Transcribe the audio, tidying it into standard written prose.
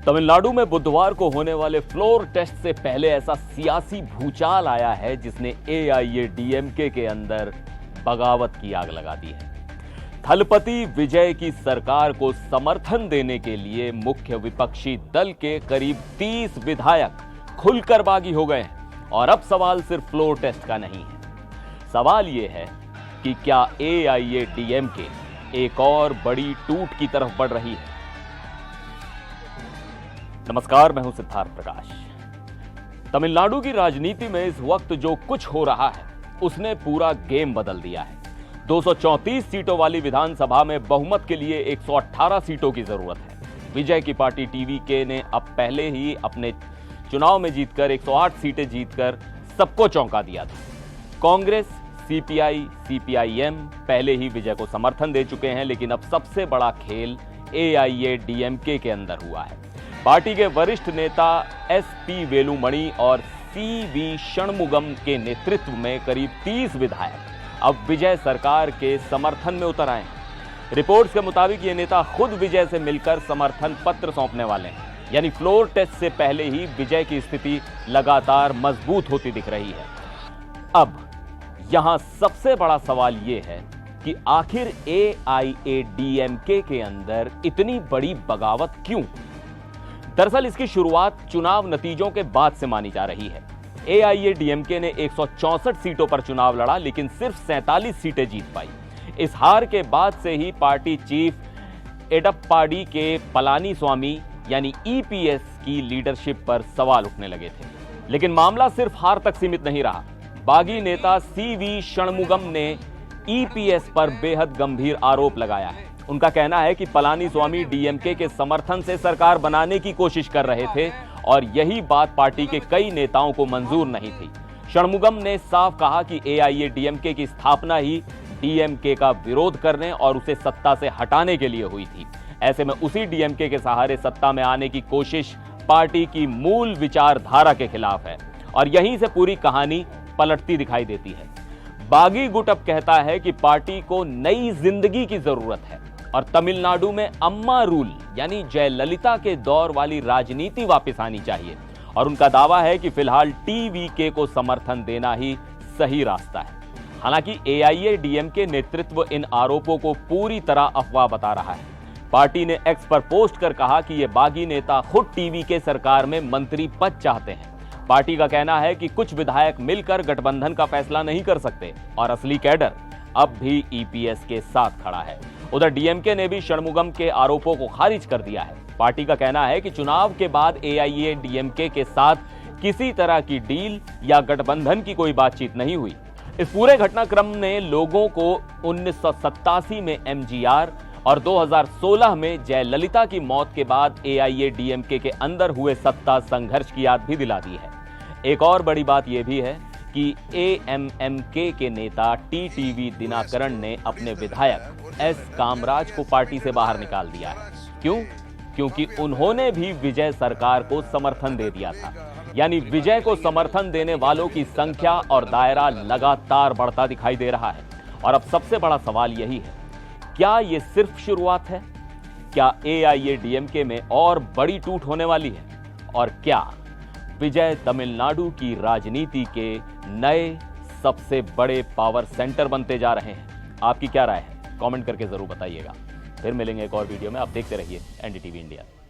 तमिलनाडु में बुधवार को होने वाले फ्लोर टेस्ट से पहले ऐसा सियासी भूचाल आया है जिसने एआईएडीएमके के अंदर बगावत की आग लगा दी है। थलपति विजय की सरकार को समर्थन देने के लिए मुख्य विपक्षी दल के करीब 30 विधायक खुलकर बागी हो गए हैं और अब सवाल सिर्फ फ्लोर टेस्ट का नहीं है। सवाल यह है कि क्या एआईएडीएमके एक और बड़ी टूट की तरफ बढ़ रही है। नमस्कार, मैं हूं सिद्धार्थ प्रकाश। तमिलनाडु की राजनीति में इस वक्त जो कुछ हो रहा है उसने पूरा गेम बदल दिया है। 234 सीटों वाली विधानसभा में बहुमत के लिए 118 सीटों की जरूरत है। विजय की पार्टी टीवीके ने अब पहले ही अपने चुनाव में जीतकर 108 सीटें जीतकर सबको चौंका दिया था। कांग्रेस, सीपीआई, सीपीआईएम पहले ही विजय को समर्थन दे चुके हैं, लेकिन अब सबसे बड़ा खेल एआईएडीएमके के अंदर हुआ है। पार्टी के वरिष्ठ नेता एसपी वेलुमणि और सीवी षणमुगम के नेतृत्व में करीब 30 विधायक अब विजय सरकार के समर्थन में उतर आए हैं। रिपोर्ट्स के मुताबिक ये नेता खुद विजय से मिलकर समर्थन पत्र सौंपने वाले हैं। यानी फ्लोर टेस्ट से पहले ही विजय की स्थिति लगातार मजबूत होती दिख रही है। अब यहां सबसे बड़ा सवाल यह है कि आखिर एआईएडीएमके के अंदर इतनी बड़ी बगावत क्यों। दरअसल इसकी शुरुआत चुनाव नतीजों के बाद से मानी जा रही है। एआईएडीएमके ने 164 सीटों पर चुनाव लड़ा, लेकिन सिर्फ 47 सीटें जीत पाई। इस हार के बाद से ही पार्टी चीफ एडप्पाडी के पलानीस्वामी यानी ईपीएस की लीडरशिप पर सवाल उठने लगे थे। लेकिन मामला सिर्फ हार तक सीमित नहीं रहा। बागी नेता सीवी षणमुगम ने ईपीएस पर बेहद गंभीर आरोप लगाया है। उनका कहना है कि पलानीस्वामी डीएमके के समर्थन से सरकार बनाने की कोशिश कर रहे थे और यही बात पार्टी के कई नेताओं को मंजूर नहीं थी। षणमुगम ने साफ कहा कि एआईएडीएमके की स्थापना ही डीएमके का विरोध करने और उसे सत्ता से हटाने के लिए हुई थी। ऐसे में उसी डीएमके के सहारे सत्ता में आने की कोशिश पार्टी की मूल विचारधारा के खिलाफ है और यहीं से पूरी कहानी पलटती दिखाई देती है। बागी गुट अब कहता है कि पार्टी को नई जिंदगी की जरूरत है और तमिलनाडु में अम्मा रूल यानी जयललिता के दौर वाली राजनीति वापस आनी चाहिए और उनका दावा है कि फिलहाल टीवीके को समर्थन देना ही सही रास्ता है। हालांकि एआईएडीएमके नेतृत्व इन आरोपों को पूरी तरह अफवाह बता रहा है। पार्टी ने एक्स पर पोस्ट कर कहा कि ये बागी नेता खुद टीवीके सरकार में मंत्री पद चाहते हैं। पार्टी का कहना है कि कुछ विधायक मिलकर गठबंधन का फैसला नहीं कर सकते और असली कैडर अब भी ईपीएस के साथ खड़ा है। उधर डीएमके ने भी षणमुगम के आरोपों को खारिज कर दिया है। पार्टी का कहना है कि चुनाव के बाद एआईएडीएमके के साथ किसी तरह की डील या गठबंधन की कोई बातचीत नहीं हुई। इस पूरे घटनाक्रम ने लोगों को 1987 में एमजीआर और 2016 में जयललिता की मौत के बाद एआईएडीएमके के अंदर हुए सत्ता संघर्ष की याद भी दिला दी है। एक और बड़ी बात यह भी है कि एएमएमके के नेता टीटीवी दिनाकरण ने अपने विधायक एस कामराज को पार्टी से बाहर निकाल दिया है। क्यों? क्योंकि उन्होंने भी विजय सरकार को समर्थन दे दिया था। यानी विजय को समर्थन देने वालों की संख्या और दायरा लगातार बढ़ता दिखाई दे रहा है। और अब सबसे बड़ा सवाल यही है, क्या यह सिर्फ शुरुआत है? क्या एआईएडीएमके में और बड़ी टूट होने वाली है? और क्या विजय तमिलनाडु की राजनीति के नए सबसे बड़े पावर सेंटर बनते जा रहे हैं? आपकी क्या राय है? कमेंट करके जरूर बताइएगा। फिर मिलेंगे एक और वीडियो में। आप देखते रहिए एनडीटीवी इंडिया।